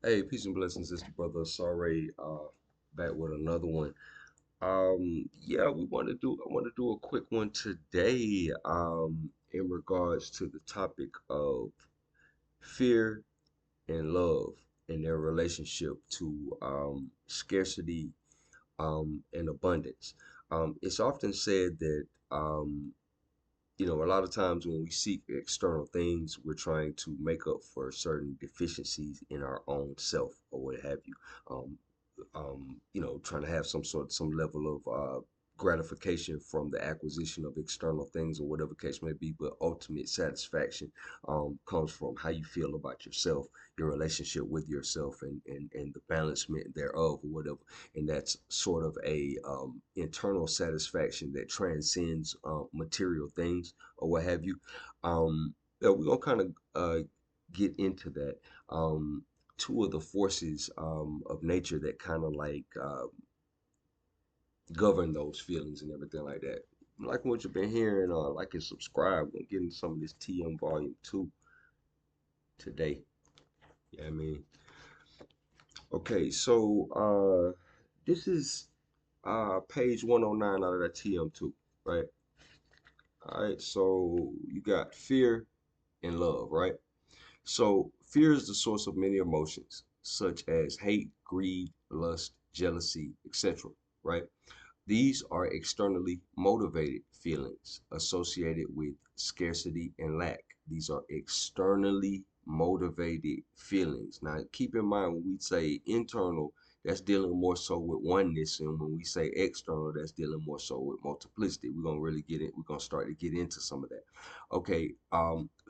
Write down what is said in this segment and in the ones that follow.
Hey, peace and blessings, it's the brother. Sorry, back with another one. Yeah, I want to do a quick one today. In regards to the topic of fear and love and their relationship to scarcity and abundance. It's often said that a lot of times when we seek external things, we're trying to make up for certain deficiencies in our own self or what have you. Um, Trying to have some level of gratification from the acquisition of external things or whatever case may be, but ultimate satisfaction comes from how you feel about yourself, your relationship with yourself, and the balancement thereof or whatever. And that's sort of a internal satisfaction that transcends material things or what have you. Yeah, we're gonna kind of get into that. Two of the forces of nature that kind of like govern those feelings and everything like that. Like what you've been hearing, like and subscribe. We're gonna get into some of this TM Volume 2 today. Yeah, I mean, okay, so this is page 109 out of that TM2, right? All right, so you got fear and love, right? So, fear is the source of many emotions, such as hate, greed, lust, jealousy, etc., right? These are externally motivated feelings associated with scarcity and lack. These are externally motivated feelings. Now, keep in mind when we say internal, that's dealing more so with oneness, and when we say external, that's dealing more so with multiplicity. We're gonna really get it. We're gonna start to get into some of that. Okay,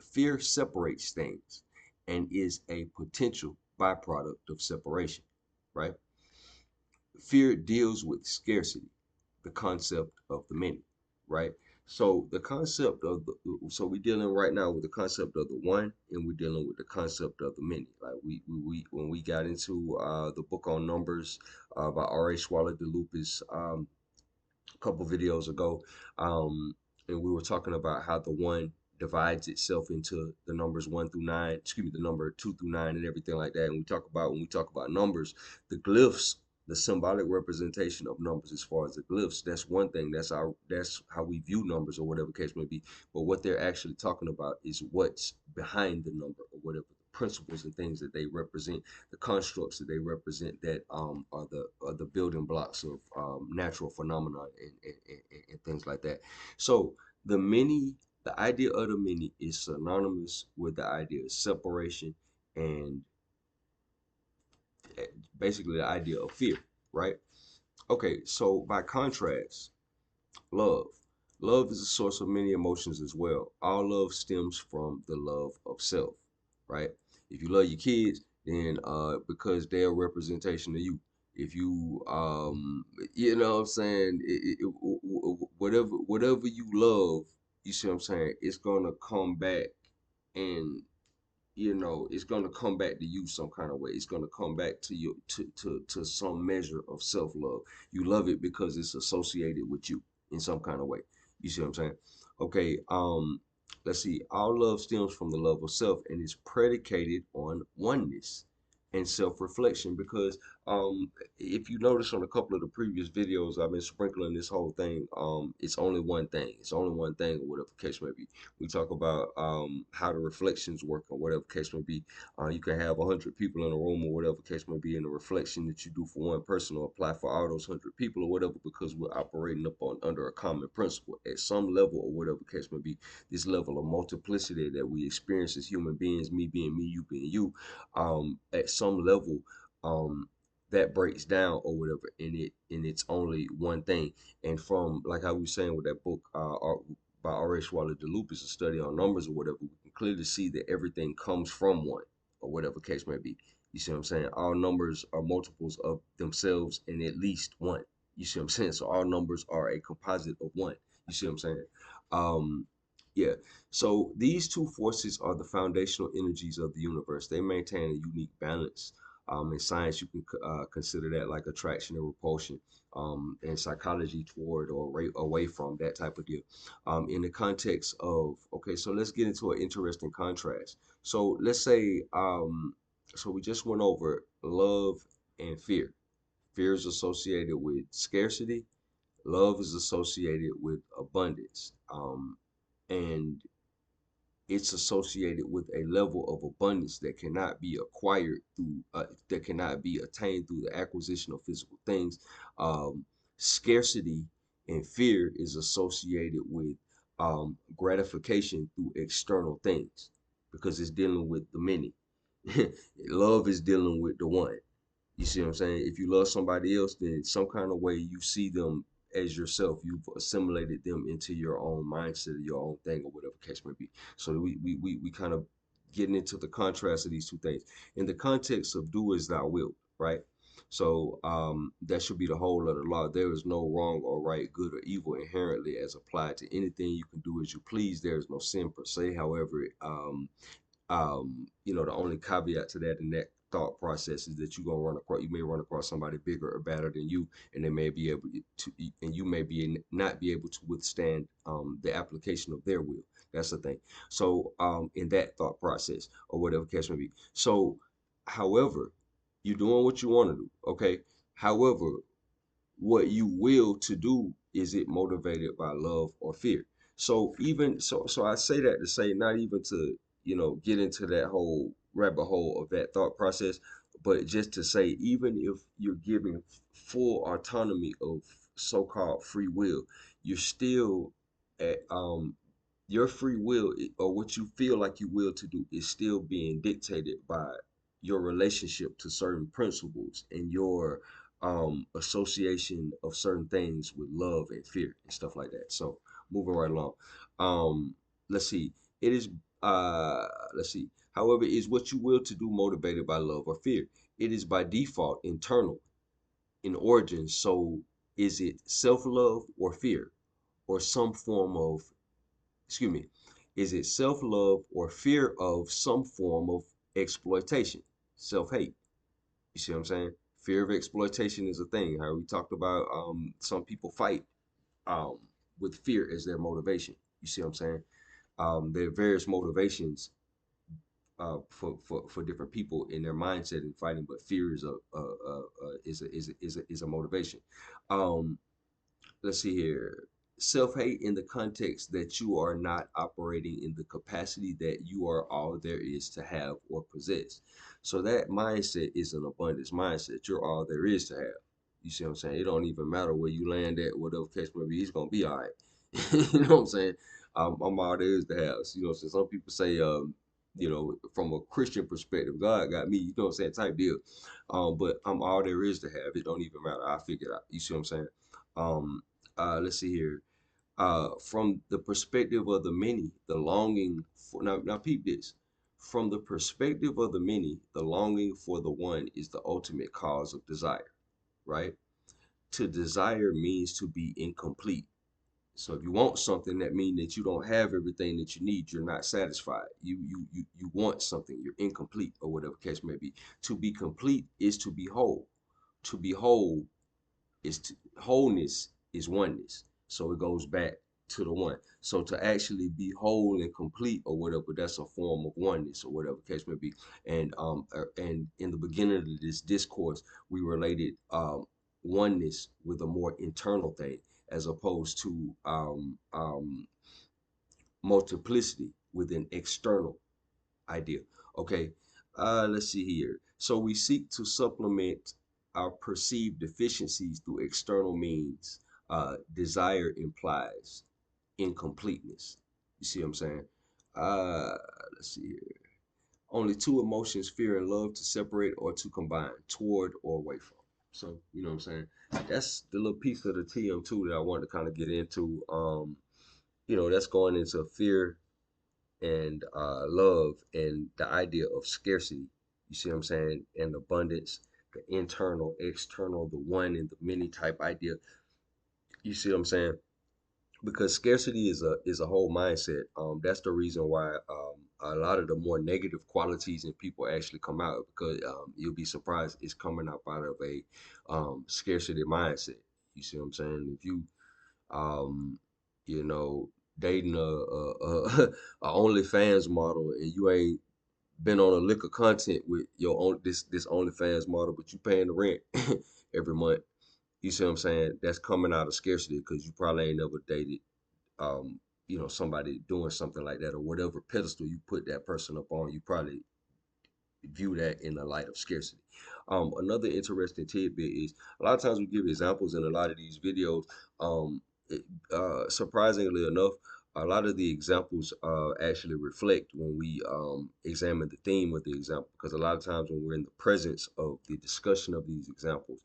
fear separates things and is a potential byproduct of separation, right? Fear deals with scarcity, the concept of the many, right? So the concept of so we're dealing right now with the concept of the one, and we're dealing with the concept of the many. Like we when we got into the book on numbers by R.A. Swallow de Lupus a couple videos ago, and we were talking about how the one divides itself into the numbers 1 through 9, excuse me, the number 2 through 9 and everything like that. And we talk about when we talk about numbers, the glyphs, the symbolic representation of numbers as far as the glyphs, that's one thing. That's how we view numbers or whatever case may be. But what they're actually talking about is what's behind the number or whatever the principles and things that they represent, the constructs that they represent that are the building blocks of natural phenomena and things like that. So the many, the idea of the many is synonymous with the idea of separation and eh, basically the idea of fear, right? Okay, so by contrast, love. Love is a source of many emotions as well. All love stems from the love of self, right? If you love your kids, then because they're a representation of you. If you you know what I'm saying, whatever you love, you see what I'm saying, it's gonna come back and it's gonna come back to you some kind of way. It's gonna come back to you to some measure of self-love. You love it because it's associated with you in some kind of way. You see what I'm saying? Okay, let's see. All love stems from the love of self and is predicated on oneness and self-reflection because if you notice on a couple of the previous videos I've been sprinkling this whole thing, it's only one thing. It's only one thing or whatever the case may be. We talk about how the reflections work or whatever case may be. You can have 100 people in a room or whatever case may be, and the reflection that you do for one person will apply for all those 100 people or whatever because we're operating up on under a common principle at some level or whatever case may be. This level of multiplicity that we experience as human beings, me being me, you being you, at some level, that breaks down or whatever, and it's only one thing. And from like how we were saying with that book, by R.A. Swallow de Lupus, a study on numbers or whatever, we can clearly see that everything comes from one or whatever case may be. You see what I'm saying? All numbers are multiples of themselves in at least one. You see what I'm saying? So all numbers are a composite of one. You see what I'm saying? Yeah. So these two forces are the foundational energies of the universe. They maintain a unique balance. In science, you can consider that like attraction and repulsion. In psychology, toward or away from that type of deal. In the context of, okay, so let's get into an interesting contrast. So let's say So we just went over love and fear. Fear is associated with scarcity. Love is associated with abundance. And it's associated with a level of abundance that cannot be acquired through, that cannot be attained through the acquisition of physical things. Scarcity and fear is associated with gratification through external things because it's dealing with the many. Love is dealing with the one. You see what I'm saying? If you love somebody else, then some kind of way you see them as yourself. You've assimilated them into your own mindset, your own thing, or whatever case may be. So we kind of getting into the contrast of these two things. In the context of do as thou wilt, right? So that should be the whole of the law. There is no wrong or right, good or evil inherently as applied to anything you can do as you please. There is no sin per se. However, the only caveat to that in that thought process is that you may run across somebody bigger or better than you, and they may be able to, and you may be not be able to withstand the application of their will. That's the thing. So in that thought process or whatever case may be. So, however, you're doing what you want to do, okay? However, what you will to do, is it motivated by love or fear? So I say that to say not even to get into that whole rabbit hole of that thought process, but just to say even if you're giving full autonomy of so-called free will, you're still at your free will, or what you feel like you will to do, is still being dictated by your relationship to certain principles and your association of certain things with love and fear and stuff like that. So moving right along. Um, let's see. It is let's see. However, is what you will to do motivated by love or fear? It is by default internal in origin. So is it self-love or fear? Or some form of, excuse me, is it self-love or fear of some form of exploitation, self-hate? You see what I'm saying? Fear of exploitation is a thing. How we talked about, some people fight um, with fear as their motivation. You see what I'm saying? There are various motivations for different people in their mindset in fighting, but fear is a motivation. Um, let's see here. Self-hate in the context that you are not operating in the capacity that you are all there is to have or possess. So that mindset is an abundance mindset. You're all there is to have. You see what I'm saying? It don't even matter where you land at, whatever case may be, it's gonna be all right. You know what I'm saying? I'm all there is to have. So some people say, from a Christian perspective, God got me, you know what I'm saying, type deal. But I'm all there is to have. It don't even matter. I figure it out. You see what I'm saying? Um, let's see here. From the perspective of the many, the longing for, now peep this. From the perspective of the many, the longing for the one is the ultimate cause of desire, right? To desire means to be incomplete. So if you want something, that means that you don't have everything that you need. You're not satisfied. You want something. You're incomplete, or whatever case may be. To be complete is to be whole. To be whole wholeness is oneness. So it goes back to the one. So to actually be whole and complete or whatever, that's a form of oneness or whatever case may be. And in the beginning of this discourse, we related oneness with a more internal thing as opposed to multiplicity with an external idea. Okay, let's see here. So we seek to supplement our perceived deficiencies through external means. Desire implies incompleteness. You see what I'm saying? Uh, let's see here. Only two emotions, fear and love, to separate or to combine, toward or away from. So, you know what I'm saying? That's the little piece of the TM2 that I wanted to kind of get into. That's going into fear and love and the idea of scarcity. You see what I'm saying? And abundance, the internal, external, the one and the many type idea. You see what I'm saying? Because scarcity is a whole mindset. That's the reason why a lot of the more negative qualities in people actually come out because you'll be surprised it's coming up out of a scarcity mindset. You see what I'm saying? If you um, dating a OnlyFans model and you ain't been on a liquor content with your own this OnlyFans model, but you paying the rent every month. You see what I'm saying? That's coming out of scarcity because you probably ain't never dated somebody doing something like that, or whatever pedestal you put that person up on, you probably view that in the light of scarcity. Another interesting tidbit is a lot of times we give examples in a lot of these videos. Um, Surprisingly enough, a lot of the examples actually reflect when we examine the theme of the example, because a lot of times when we're in the presence of the discussion of these examples,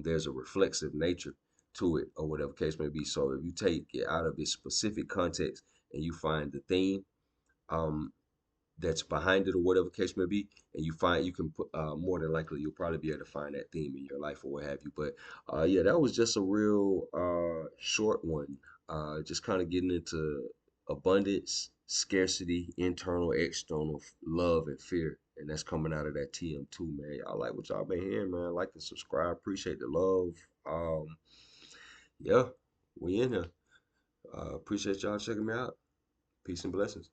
there's a reflexive nature to it, or whatever case may be. So if you take it out of its specific context and you find the theme, um, that's behind it, or whatever case may be, and you can put more than likely you'll probably be able to find that theme in your life or what have you. But yeah, that was just a real short one, just kind of getting into abundance, scarcity, internal, external, love and fear, and that's coming out of that TM2, man. Y'all like what y'all been hearing, man. Like and subscribe, appreciate the love. Yeah, we in here. Appreciate y'all checking me out. Peace and blessings.